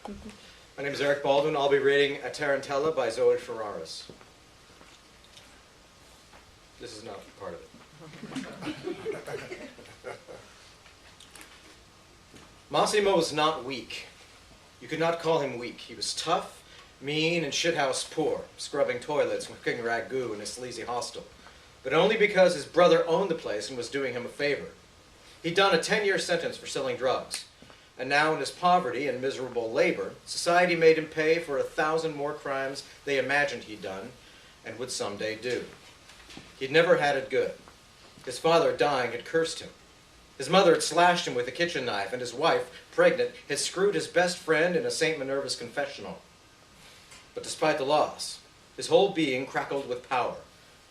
My name is Eric Baldwin. I'll be reading a Tarantella by Zoe Ferraris. This is not part of it. Massimo was not weak. You could not call him weak. He was tough, mean, and shithouse poor, scrubbing toilets and cooking ragu in a sleazy hostel. But only because his brother owned the place and was doing him a favor. He'd done a 10-year sentence for selling drugs. And now in his poverty and miserable labor, society made him pay for 1,000 more crimes they imagined he'd done and would someday do. He'd never had it good. His father, dying, had cursed him. His mother had slashed him with a kitchen knife, and his wife, pregnant, had screwed his best friend in a St. Minerva's confessional. But despite the loss, his whole being crackled with power,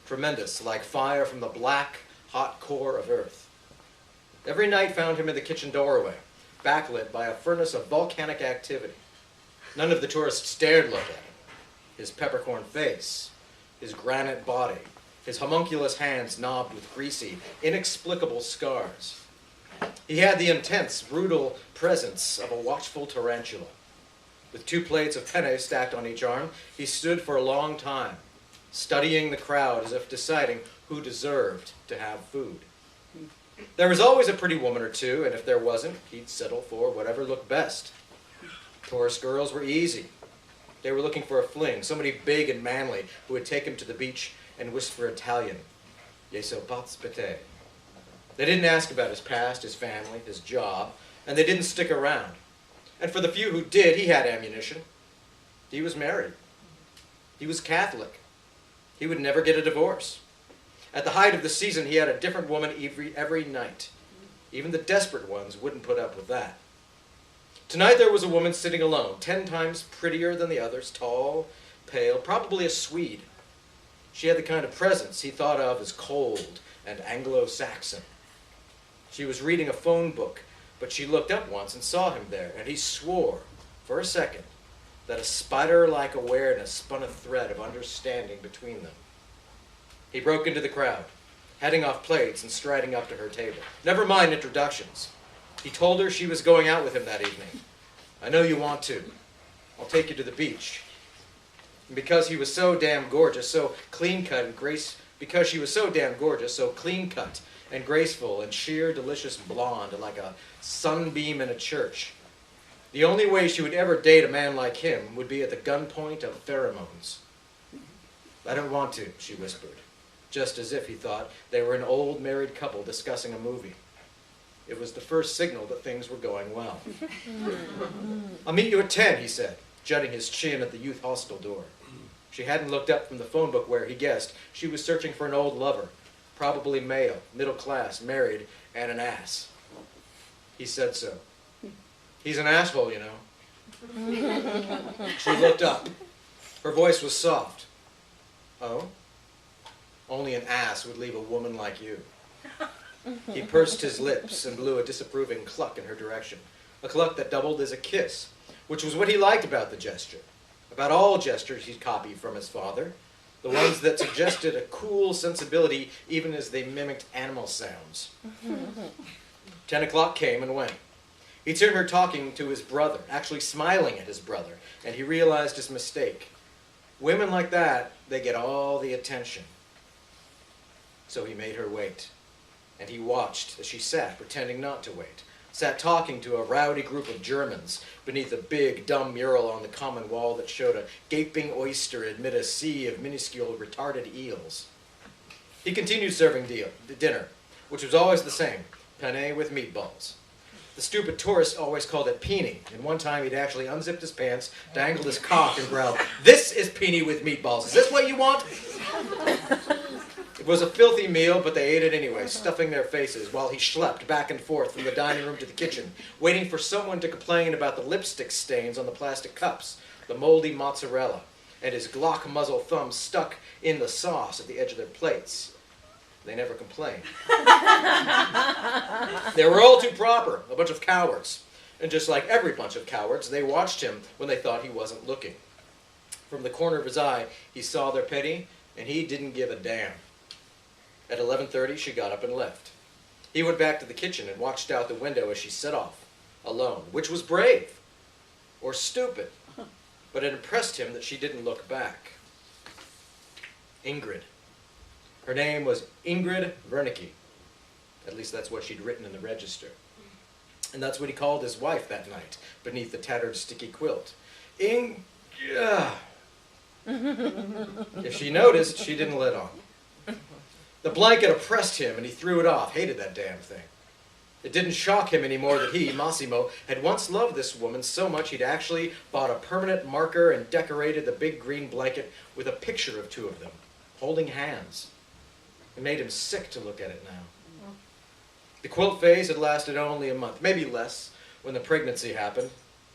tremendous like fire from the black, hot core of earth. Every night found him in the kitchen doorway, backlit by a furnace of volcanic activity. None of the tourists dared look at him. His peppercorn face, his granite body, his homunculus hands knobbed with greasy, inexplicable scars. He had the intense, brutal presence of a watchful tarantula. With 2 plates of penne stacked on each arm, he stood for a long time, studying the crowd as if deciding who deserved to have food. There was always a pretty woman or two, and if there wasn't, he'd settle for whatever looked best. Tourist girls were easy. They were looking for a fling, somebody big and manly who would take him to the beach and whisper Italian, "Je so pazpete." They didn't ask about his past, his family, his job, and they didn't stick around. And for the few who did, he had ammunition. He was married. He was Catholic. He would never get a divorce. At the height of the season, he had a different woman every night. Even the desperate ones wouldn't put up with that. Tonight there was a woman sitting alone, 10 times prettier than the others, tall, pale, probably a Swede. She had the kind of presence he thought of as cold and Anglo-Saxon. She was reading a phone book, but she looked up once and saw him there, and he swore, for a second, that a spider-like awareness spun a thread of understanding between them. He broke into the crowd, heading off plates and striding up to her table. Never mind introductions. He told her she was going out with him that evening. "I know you want to. I'll take you to the beach." And because he was so damn gorgeous, so clean-cut and because she was so damn gorgeous, so clean-cut and graceful and sheer, delicious blonde like a sunbeam in a church, the only way she would ever date a man like him would be at the gunpoint of pheromones. "I don't want to," she whispered, just as if he thought they were an old married couple discussing a movie. It was the first signal that things were going well. "I'll meet you at 10, he said, jutting his chin at the youth hostel door. She hadn't looked up from the phone book where he guessed she was searching for an old lover, probably male, middle class, married, and an ass. He said so. "He's an asshole, you know." She looked up. Her voice was soft. "Oh? Only an ass would leave a woman like you." He pursed his lips and blew a disapproving cluck in her direction, a cluck that doubled as a kiss, which was what he liked about the gesture, about all gestures he'd copied from his father, the ones that suggested a cool sensibility even as they mimicked animal sounds. 10 o'clock came and went. He'd seen her talking to his brother, actually smiling at his brother, and he realized his mistake. Women like that, they get all the attention. So he made her wait. And he watched as she sat, pretending not to wait, sat talking to a rowdy group of Germans beneath a big, dumb mural on the common wall that showed a gaping oyster amid a sea of minuscule, retarded eels. He continued serving dinner, which was always the same, penne with meatballs. The stupid tourist always called it peenie, and one time he'd actually unzipped his pants, dangled his cock, and growled, "This is peenie with meatballs. Is this what you want?" It was a filthy meal, but they ate it anyway, stuffing their faces, while he schlepped back and forth from the dining room to the kitchen, waiting for someone to complain about the lipstick stains on the plastic cups, the moldy mozzarella, and his Glock muzzle thumb stuck in the sauce at the edge of their plates. They never complained. They were all too proper, a bunch of cowards. And just like every bunch of cowards, they watched him when they thought he wasn't looking. From the corner of his eye, he saw their pity, and he didn't give a damn. At 11:30, she got up and left. He went back to the kitchen and watched out the window as she set off, alone, which was brave. or stupid, but it impressed him that she didn't look back. Ingrid. Her name was Ingrid Wernicke. At least that's what she'd written in the register. And that's what he called his wife that night, beneath the tattered, sticky quilt. If she noticed, she didn't let on. The blanket oppressed him, and he threw it off, hated that damn thing. It didn't shock him anymore that he, Massimo, had once loved this woman so much he'd actually bought a permanent marker and decorated the big green blanket with a picture of two of them, holding hands. It made him sick to look at it now. The quilt phase had lasted only a month, maybe less, when the pregnancy happened.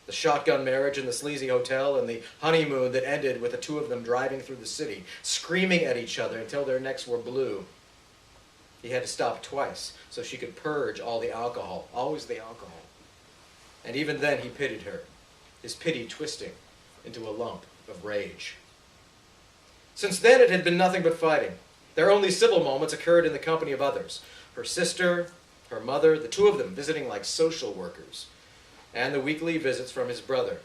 The shotgun marriage in the sleazy hotel and the honeymoon that ended with the two of them driving through the city, screaming at each other until their necks were blue. He had to stop twice so she could purge all the alcohol, always the alcohol. And even then he pitied her, his pity twisting into a lump of rage. Since then it had been nothing but fighting. Their only civil moments occurred in the company of others. Her sister, her mother, the two of them visiting like social workers. And the weekly visits from his brother.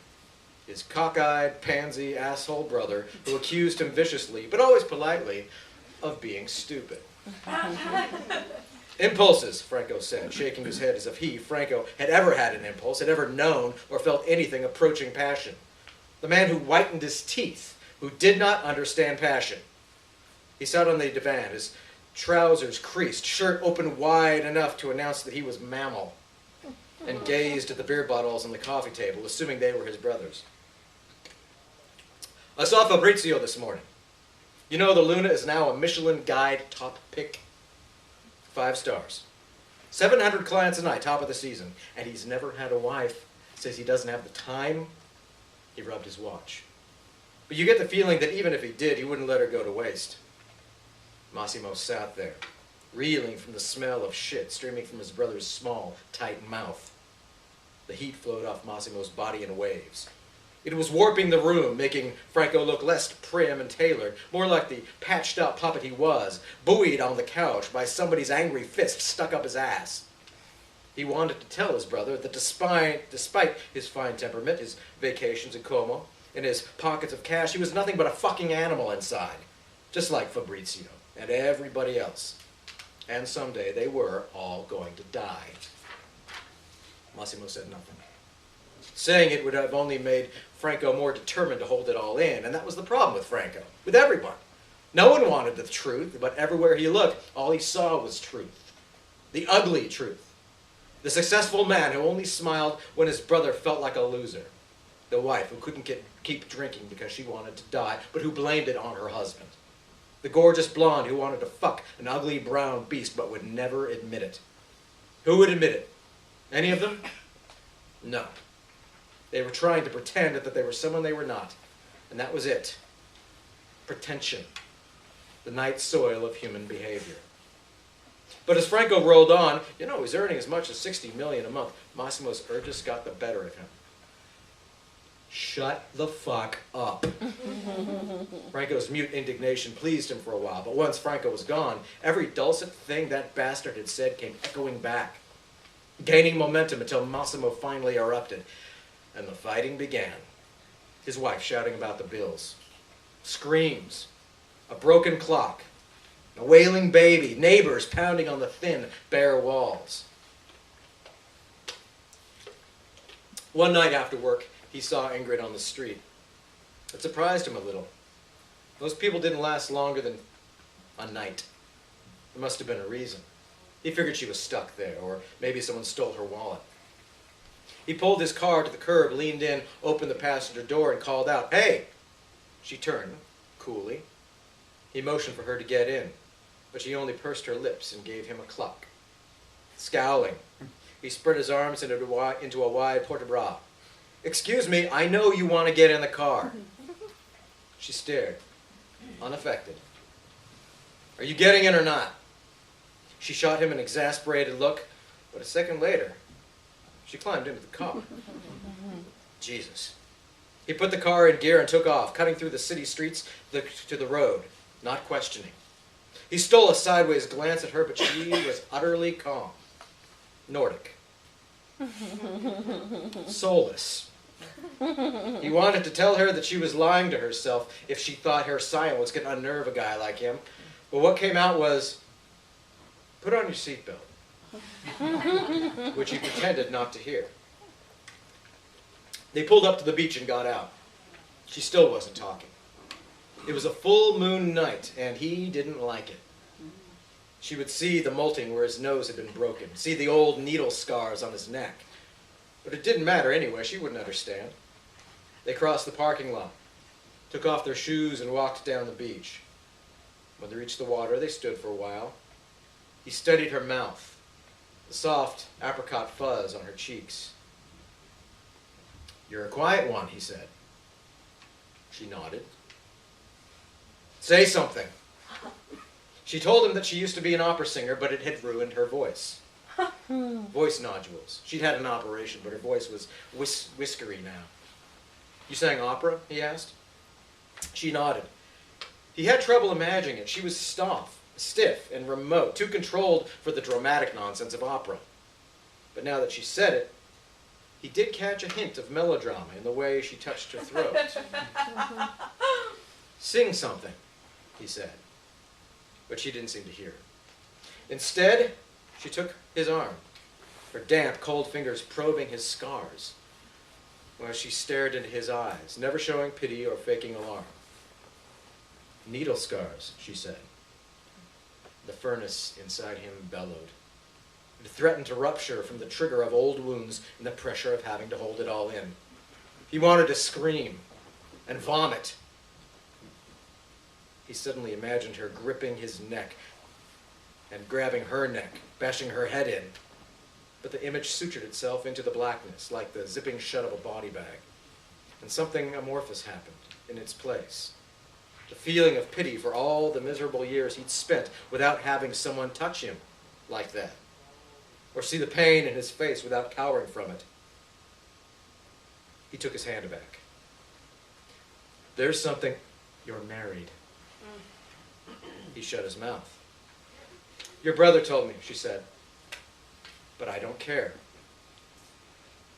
His cockeyed, pansy, asshole brother who accused him viciously, but always politely, of being stupid. Impulses, Franco said, shaking his head as if he, Franco, had ever had an impulse, had ever known or felt anything approaching passion. The man who whitened his teeth, who did not understand passion. He sat on the divan, his trousers creased, shirt open wide enough to announce that he was mammal, and gazed at the beer bottles on the coffee table, assuming they were his brother's. I saw Fabrizio this morning. You know the Luna is now a Michelin Guide top pick. 5 stars. 700 clients a night, top of the season. And he's never had a wife. Says he doesn't have the time. He rubbed his watch. But you get the feeling that even if he did, he wouldn't let her go to waste. Massimo sat there, reeling from the smell of shit streaming from his brother's small, tight mouth. The heat flowed off Massimo's body in waves. It was warping the room, making Franco look less prim and tailored, more like the patched-up puppet he was, buoyed on the couch by somebody's angry fist stuck up his ass. He wanted to tell his brother that despite his fine temperament, his vacations in Como, and his pockets of cash, he was nothing but a fucking animal inside, just like Fabrizio and everybody else. And someday they were all going to die. Massimo said nothing. Saying it would have only made Franco more determined to hold it all in, and that was the problem with Franco, with everyone. No one wanted the truth, but everywhere he looked, all he saw was truth. The ugly truth. The successful man who only smiled when his brother felt like a loser. The wife who couldn't keep drinking because she wanted to die, but who blamed it on her husband. The gorgeous blonde who wanted to fuck an ugly brown beast but would never admit it. Who would admit it? Any of them? No. They were trying to pretend that they were someone they were not. And that was it. Pretension. The night soil of human behavior. But as Franco rolled on, you know, he was earning as much as $60 million a month. Massimo's urges got the better of him. Shut the fuck up. Franco's mute indignation pleased him for a while, but once Franco was gone, every dulcet thing that bastard had said came echoing back, gaining momentum until Massimo finally erupted. And the fighting began. His wife shouting about the bills. Screams. A broken clock. A wailing baby. Neighbors pounding on the thin, bare walls. One night after work, he saw Ingrid on the street. It surprised him a little. Those people didn't last longer than a night. There must have been a reason. He figured she was stuck there, or maybe someone stole her wallet. He pulled his car to the curb, leaned in, opened the passenger door, and called out, "Hey!" She turned, coolly. He motioned for her to get in, but she only pursed her lips and gave him a cluck. Scowling, he spread his arms into a wide porte-bras. "Excuse me, I know you want to get in the car." She stared, unaffected. "Are you getting in or not?" She shot him an exasperated look, but a second later, she climbed into the car. Jesus. He put the car in gear and took off, cutting through the city streets to the road, not questioning. He stole a sideways glance at her, but she was utterly calm. Nordic. Soulless. He wanted to tell her that she was lying to herself if she thought her silence could unnerve a guy like him. But what came out was, "Put on your seatbelt," which he pretended not to hear. They pulled up to the beach and got out. She still wasn't talking. It was a full moon night, and he didn't like it. She would see the molting where his nose had been broken, see the old needle scars on his neck. But it didn't matter anyway. She wouldn't understand. They crossed the parking lot, took off their shoes, and walked down the beach. When they reached the water, they stood for a while. He studied her mouth, the soft apricot fuzz on her cheeks. "You're a quiet one," he said. She nodded. "Say something." She told him that she used to be an opera singer, but it had ruined her voice. Voice nodules. She'd had an operation, but her voice was whiskery now. "You sang opera?" he asked. She nodded. He had trouble imagining it. She was stiff and remote, too controlled for the dramatic nonsense of opera. But now that she said it, he did catch a hint of melodrama in the way she touched her throat. "Sing something," he said. But she didn't seem to hear. Instead, she took his arm, her damp, cold fingers probing his scars, while she stared into his eyes, never showing pity or faking alarm. "Needle scars," she said. The furnace inside him bellowed. It threatened to rupture from the trigger of old wounds and the pressure of having to hold it all in. He wanted to scream and vomit. He suddenly imagined her gripping his neck and grabbing her neck, bashing her head in. But the image sutured itself into the blackness, like the zipping shut of a body bag. And something amorphous happened in its place. The feeling of pity for all the miserable years he'd spent without having someone touch him like that, or see the pain in his face without cowering from it. He took his hand back. "There's something—" "You're married." He shut his mouth. "Your brother told me," she said. "But I don't care."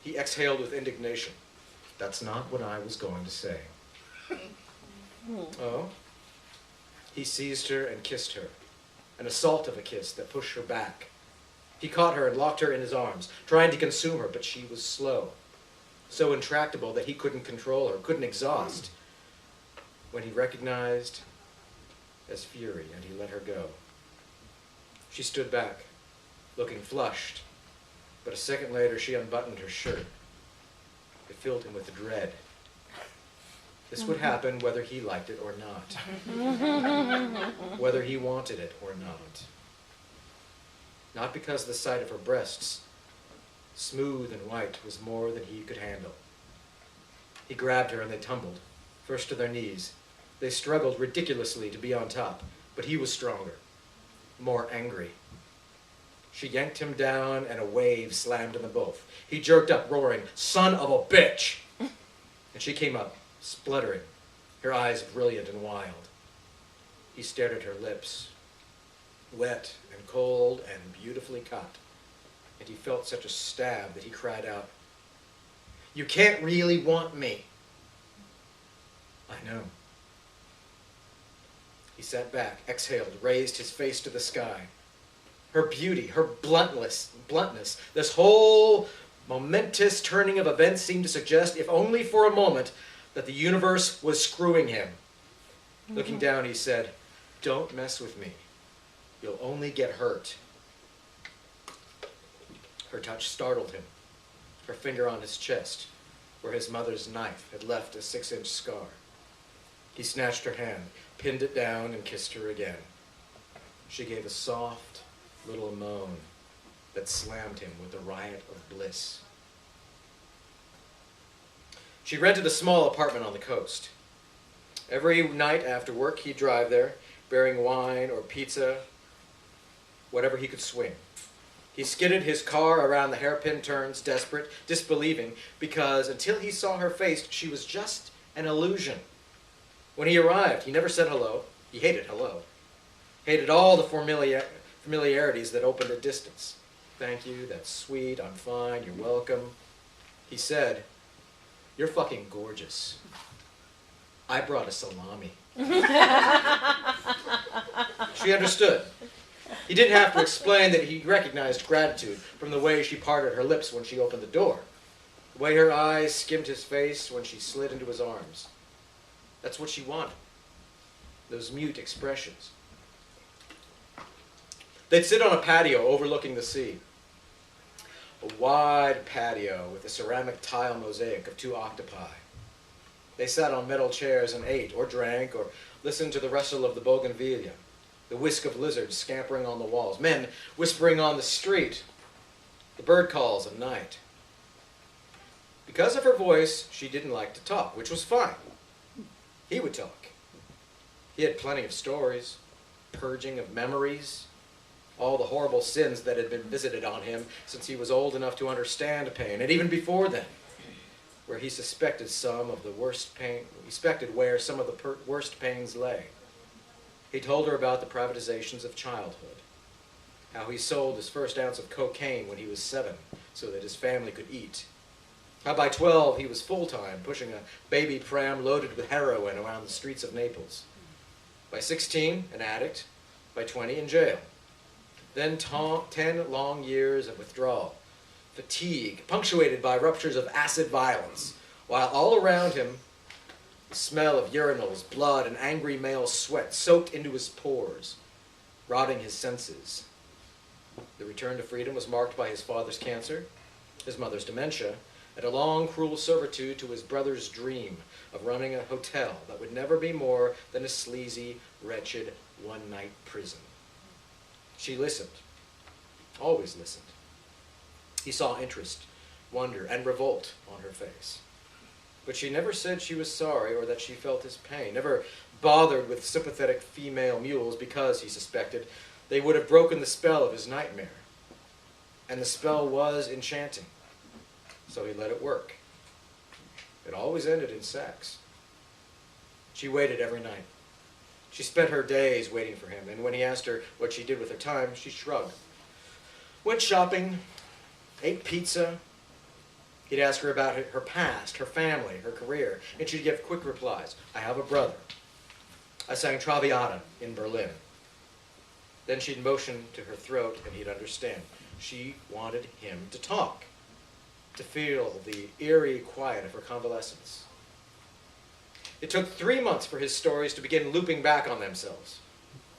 He exhaled with indignation. "That's not what I was going to say." "Oh?" He seized her and kissed her, an assault of a kiss that pushed her back. He caught her and locked her in his arms, trying to consume her, but she was slow, so intractable that he couldn't control her, couldn't exhaust. When he recognized as fury, and he let her go. She stood back, looking flushed, but a second later she unbuttoned her shirt. It filled him with dread. This would happen whether he liked it or not, whether he wanted it or not. Not because the sight of her breasts, smooth and white, was more than he could handle. He grabbed her and they tumbled, first to their knees. They struggled ridiculously to be on top, but he was stronger, more angry. She yanked him down and a wave slammed them both. He jerked up, roaring, "Son of a bitch!" And she came up, spluttering, her eyes brilliant and wild. He stared at her lips, wet and cold and beautifully cut, and he felt such a stab that he cried out, "You can't really want me." "I know." He sat back, exhaled, raised his face to the sky. Her beauty, her bluntness, this whole momentous turning of events seemed to suggest, if only for a moment, that the universe was screwing him. Looking down, he said, "Don't mess with me. You'll only get hurt." Her touch startled him, her finger on his chest, where his mother's knife had left a 6-inch scar. He snatched her hand, pinned it down, and kissed her again. She gave a soft little moan that slammed him with a riot of bliss. She rented a small apartment on the coast. Every night after work, he'd drive there, bearing wine or pizza, whatever he could swing. He skidded his car around the hairpin turns, desperate, disbelieving, because until he saw her face, she was just an illusion. When he arrived, he never said hello. He hated hello. Hated all the familiarities that opened at distance. "Thank you, that's sweet, I'm fine, you're welcome." He said, You're fucking gorgeous. I brought a salami. She understood. He didn't have to explain that he recognized gratitude from the way she parted her lips when she opened the door, the way her eyes skimmed his face when she slid into his arms. That's what she wanted, those mute expressions. They'd sit on a patio overlooking the sea, a wide patio with a ceramic tile mosaic of 2 octopi. They sat on metal chairs and ate or drank or listened to the rustle of the bougainvillea, the whisk of lizards scampering on the walls, men whispering on the street, the bird calls of night. Because of her voice, she didn't like to talk, which was fine. He would talk. He had plenty of stories, purging of memories, all the horrible sins that had been visited on him since he was old enough to understand pain, and even before then, where he suspected some of the worst pain, where some of the worst pains lay. He told her about the privatizations of childhood, how he sold his first ounce of cocaine when he was 7 so that his family could eat, how by 12 he was full-time pushing a baby pram loaded with heroin around the streets of Naples, by 16 an addict, by 20 in jail, then 10 long years of withdrawal, fatigue, punctuated by ruptures of acid violence, while all around him the smell of urinals, blood, and angry male sweat soaked into his pores, rotting his senses. The return to freedom was marked by his father's cancer, his mother's dementia, and a long, cruel servitude to his brother's dream of running a hotel that would never be more than a sleazy, wretched, one-night prison. She listened, always listened. He saw interest, wonder, and revolt on her face. But she never said she was sorry or that she felt his pain, never bothered with sympathetic female mules because, he suspected, they would have broken the spell of his nightmare. And the spell was enchanting, so he let it work. It always ended in sex. She waited every night. She spent her days waiting for him, and when he asked her what she did with her time, she shrugged. Went shopping, ate pizza. He'd ask her about her past, her family, her career, and she'd give quick replies. I have a brother. I sang Traviata in Berlin. Then she'd motion to her throat, and he'd understand. She wanted him to talk, to feel the eerie quiet of her convalescence. It took 3 months for his stories to begin looping back on themselves,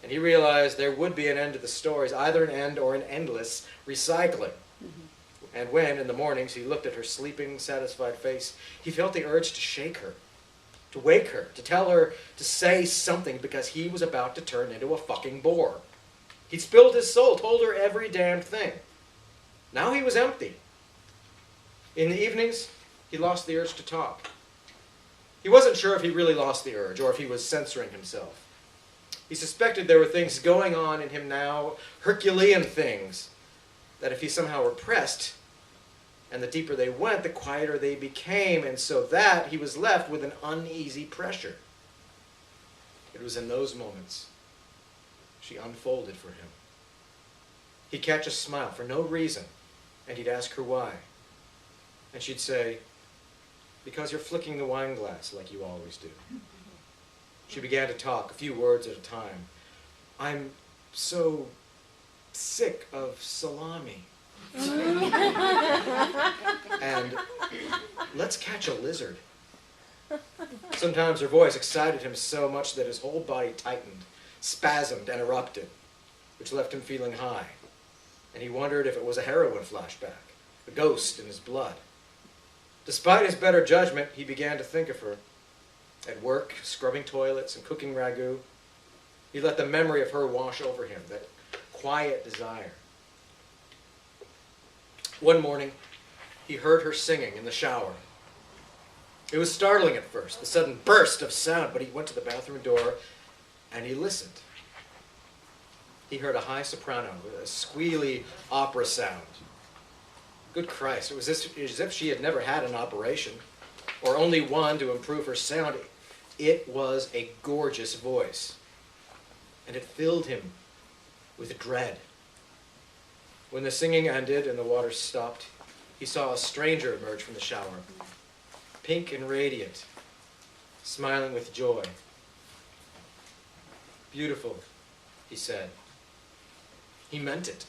and he realized there would be an end to the stories, either an end or an endless recycling. And when, in the mornings, he looked at her sleeping, satisfied face, he felt the urge to shake her, to wake her, to tell her to say something, because he was about to turn into a fucking bore. He'd spilled his soul, told her every damned thing. Now he was empty. In the evenings, he lost the urge to talk. He wasn't sure if he really lost the urge or if he was censoring himself. He suspected there were things going on in him now, Herculean things, that if he somehow repressed, and the deeper they went, the quieter they became, and so that he was left with an uneasy pressure. It was in those moments she unfolded for him. He'd catch a smile for no reason, and he'd ask her why. And she'd say, because you're flicking the wine glass like you always do. She began to talk, a few words at a time. I'm so sick of salami. And let's catch a lizard. Sometimes her voice excited him so much that his whole body tightened, spasmed, and erupted, which left him feeling high. And he wondered if it was a heroin flashback, a ghost in his blood. Despite his better judgment, he began to think of her. At work, scrubbing toilets and cooking ragu, he let the memory of her wash over him, that quiet desire. One morning, he heard her singing in the shower. It was startling at first, the sudden burst of sound, but he went to the bathroom door and he listened. He heard a high soprano with a squealy opera sound. Good Christ, it was as if she had never had an operation, or only one to improve her sound. It was a gorgeous voice, and it filled him with dread. When the singing ended and the water stopped, he saw a stranger emerge from the shower. pink and radiant, smiling with joy. "Beautiful," he said. He meant it.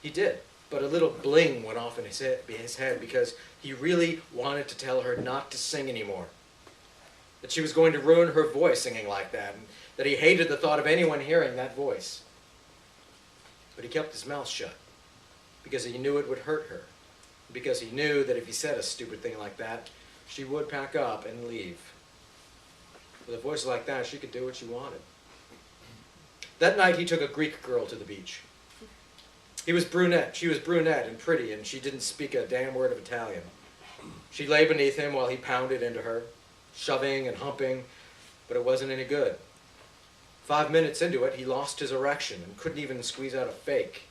He did, but a little bling went off in his head because he really wanted to tell her not to sing anymore. That she was going to ruin her voice singing like that, and that he hated the thought of anyone hearing that voice. But he kept his mouth shut because he knew it would hurt her, because he knew that if he said a stupid thing like that, she would pack up and leave. With a voice like that, she could do what she wanted. That night, he took a Greek girl to the beach. She was brunette and pretty, and she didn't speak a damn word of Italian. She lay beneath him while he pounded into her, shoving and humping, but it wasn't any good. 5 minutes into it, he lost his erection and couldn't even squeeze out a fake.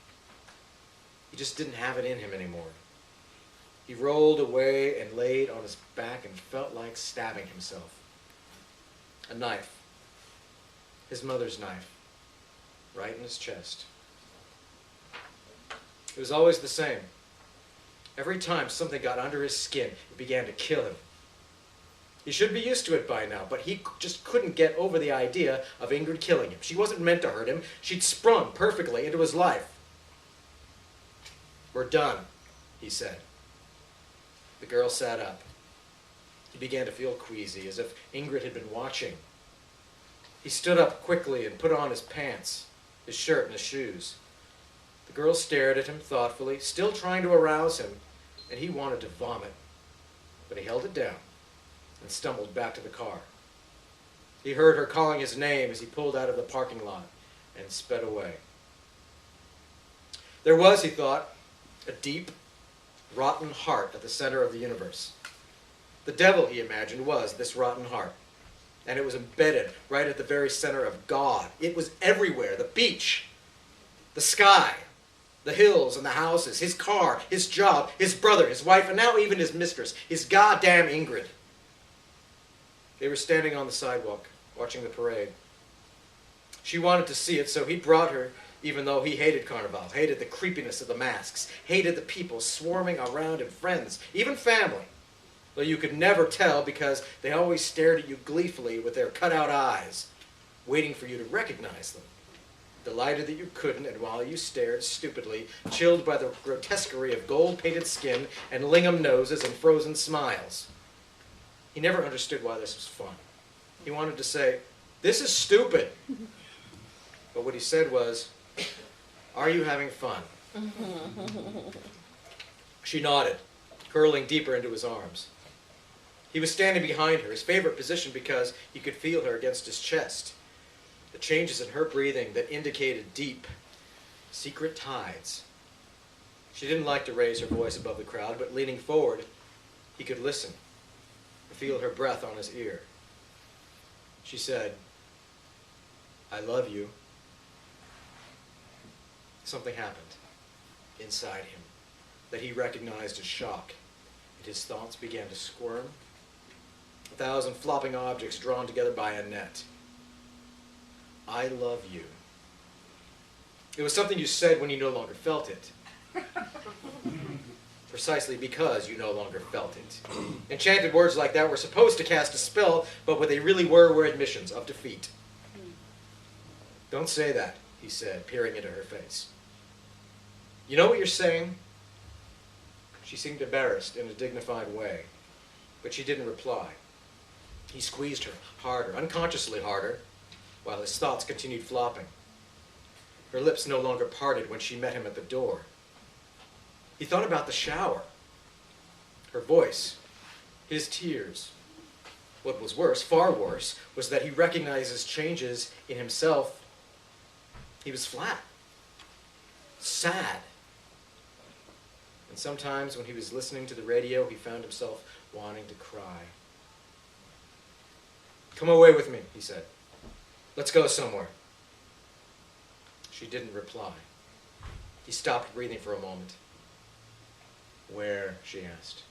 He just didn't have it in him anymore. He rolled away and laid on his back and felt like stabbing himself. A knife. His mother's knife. Right in his chest. It was always the same. Every time something got under his skin, it began to kill him. He should be used to it by now, but he just couldn't get over the idea of Ingrid killing him. She wasn't meant to hurt him. She'd sprung perfectly into his life. "We're done," he said. The girl sat up. He began to feel queasy, as if Ingrid had been watching. He stood up quickly and put on his pants, his shirt, and his shoes. The girl stared at him thoughtfully, still trying to arouse him, and he wanted to vomit. But he held it down and stumbled back to the car. He heard her calling his name as he pulled out of the parking lot and sped away. There was, he thought, a deep, rotten heart at the center of the universe. The devil, he imagined, was this rotten heart. And it was embedded right at the very center of God. It was everywhere. The beach, the sky, the hills and the houses, his car, his job, his brother, his wife, and now even his mistress, his goddamn Ingrid. They were standing on the sidewalk, watching the parade. She wanted to see it, so he brought her, even though he hated Carnival, hated the creepiness of the masks, hated the people swarming around and friends, even family. Though you could never tell because they always stared at you gleefully with their cut-out eyes, waiting for you to recognize them. Delighted that you couldn't, and while you stared stupidly, chilled by the grotesquerie of gold-painted skin and lingham noses and frozen smiles. He never understood why this was fun. He wanted to say, "This is stupid." But what he said was, "Are you having fun?" She nodded, curling deeper into his arms. He was standing behind her, his favorite position because he could feel her against his chest. The changes in her breathing that indicated deep, secret tides. She didn't like to raise her voice above the crowd, but leaning forward, he could listen, feel her breath on his ear. She said, "I love you." Something happened inside him that he recognized as shock, and his thoughts began to squirm. 1,000 flopping objects drawn together by a net. "I love you." It was something you said when you no longer felt it. Precisely because you no longer felt it. Enchanted words like that were supposed to cast a spell, but what they really were admissions of defeat. "Don't say that," he said, peering into her face. "You know what you're saying?" She seemed embarrassed in a dignified way, but she didn't reply. He squeezed her harder, unconsciously harder, while his thoughts continued flopping. Her lips no longer parted when she met him at the door. He thought about the shower, her voice, his tears. What was worse, far worse, was that he recognized his changes in himself. He was flat, sad. And sometimes when he was listening to the radio, he found himself wanting to cry. "Come away with me," he said. "Let's go somewhere." She didn't reply. He stopped breathing for a moment. "Where?" she asked.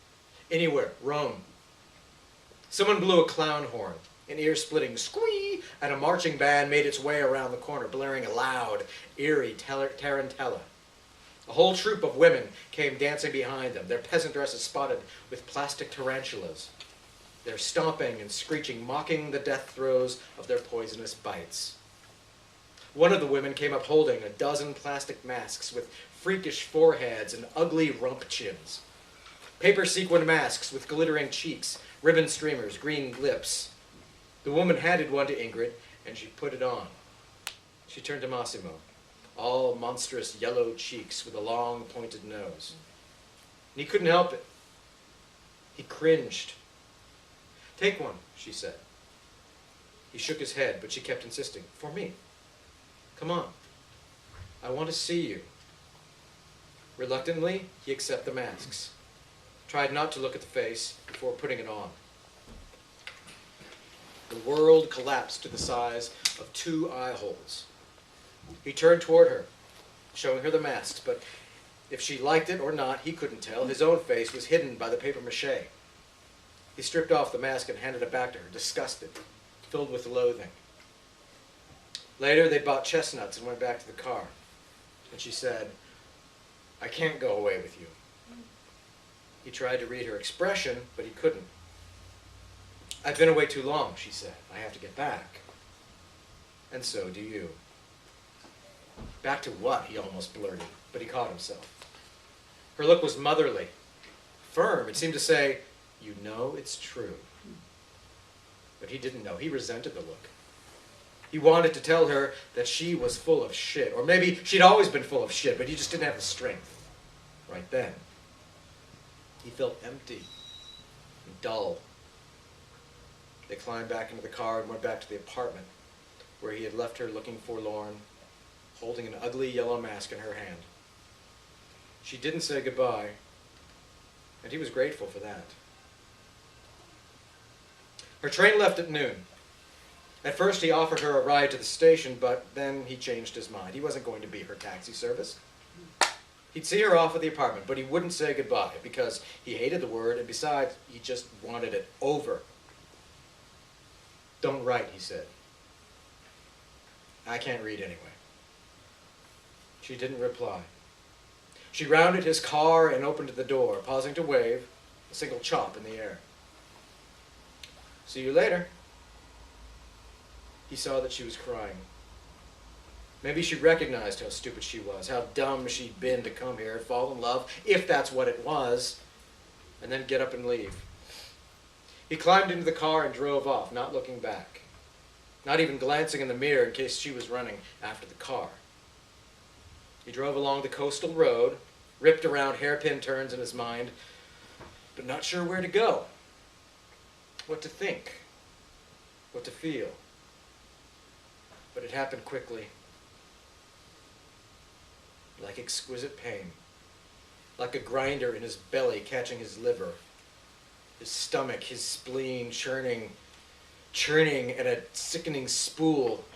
"Anywhere. Rome." Someone blew a clown horn, an ear-splitting squee, and a marching band made its way around the corner, blaring a loud, eerie tarantella. A whole troop of women came dancing behind them, their peasant dresses spotted with plastic tarantulas, their stomping and screeching mocking the death throes of their poisonous bites. One of the women came up holding a dozen plastic masks with freakish foreheads and ugly rump chins. Paper sequined masks with glittering cheeks, ribbon streamers, green lips. The woman handed one to Ingrid, and she put it on. She turned to Massimo, all monstrous yellow cheeks with a long pointed nose. And he couldn't help it. He cringed. "Take one," she said. He shook his head, but she kept insisting. "For me. Come on. I want to see you." Reluctantly, he accepted the masks, tried not to look at the face before putting it on. The world collapsed to the size of 2 eye holes. He turned toward her, showing her the masks, but if she liked it or not, he couldn't tell. His own face was hidden by the papier-mâché. He stripped off the mask and handed it back to her, disgusted, filled with loathing. Later, they bought chestnuts and went back to the car. And she said, "I can't go away with you." He tried to read her expression, but he couldn't. "I've been away too long," she said. "I have to get back." "And so do you." "Back to what?" he almost blurted, but he caught himself. Her look was motherly, firm. It seemed to say, "You know it's true." But he didn't know. He resented the look. He wanted to tell her that she was full of shit. Or maybe she'd always been full of shit, but he just didn't have the strength. Right then. He felt empty and dull. They climbed back into the car and went back to the apartment, where he had left her looking forlorn, holding an ugly yellow mask in her hand. She didn't say goodbye, and he was grateful for that. Her train left at noon. At first he offered her a ride to the station, but then he changed his mind. He wasn't going to be her taxi service. He'd see her off at the apartment, but he wouldn't say goodbye because he hated the word, and besides, he just wanted it over. "Don't write," he said. "I can't read anyway." She didn't reply. She rounded his car and opened the door, pausing to wave, a single chop in the air. "See you later." He saw that she was crying. Maybe she recognized how stupid she was, how dumb she'd been to come here, fall in love, if that's what it was, and then get up and leave. He climbed into the car and drove off, not looking back, not even glancing in the mirror in case she was running after the car. He drove along the coastal road, ripped around hairpin turns in his mind, but not sure where to go, what to think, what to feel. But it happened quickly, like exquisite pain, like a grinder in his belly catching his liver, his stomach, his spleen churning at a sickening spool.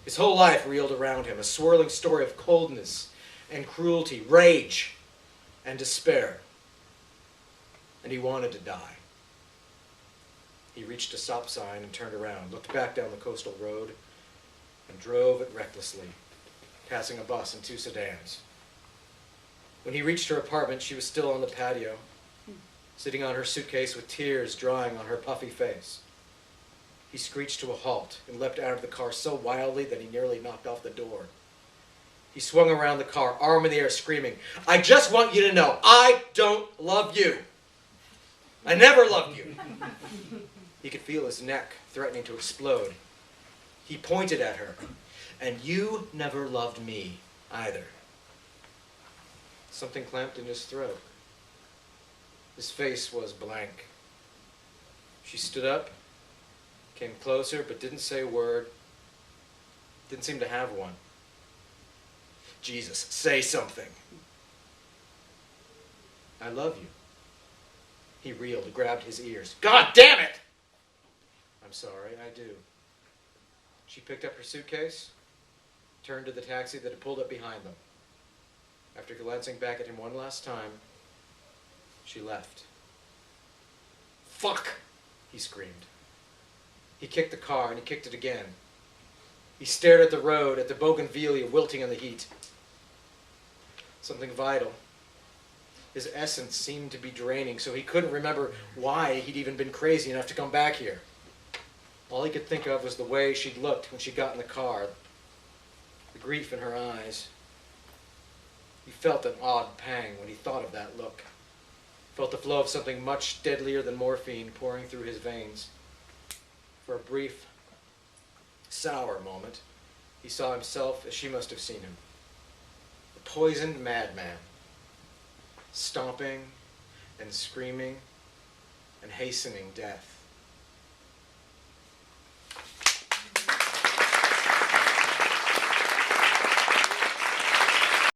His whole life reeled around him, a swirling story of coldness and cruelty, rage and despair. And he wanted to die. He reached a stop sign and turned around, looked back down the coastal road, and drove it recklessly, passing a bus and 2 sedans. When he reached her apartment, she was still on the patio, sitting on her suitcase with tears drying on her puffy face. He screeched to a halt and leapt out of the car so wildly that he nearly knocked off the door. He swung around the car, arm in the air, screaming, "I just want you to know, I don't love you. I never loved you." He could feel his neck threatening to explode. He pointed at her, "And you never loved me either." Something clamped in his throat. His face was blank. She stood up, came closer, but didn't say a word. Didn't seem to have one. "Jesus, say something." "I love you." He reeled, grabbed his ears. "God damn it!" "I'm sorry, I do." She picked up her suitcase, turned to the taxi that had pulled up behind them. After glancing back at him one last time, she left. "Fuck!" he screamed. He kicked the car and he kicked it again. He stared at the road, at the bougainvillea wilting in the heat. something vital. His essence seemed to be draining, so he couldn't remember why he'd even been crazy enough to come back here. All he could think of was the way she'd looked when she got in the car, the grief in her eyes. He felt an odd pang when he thought of that look. Felt the flow of something much deadlier than morphine pouring through his veins. For a brief, sour moment, he saw himself as she must have seen him. A poisoned madman, stomping and screaming and hastening death.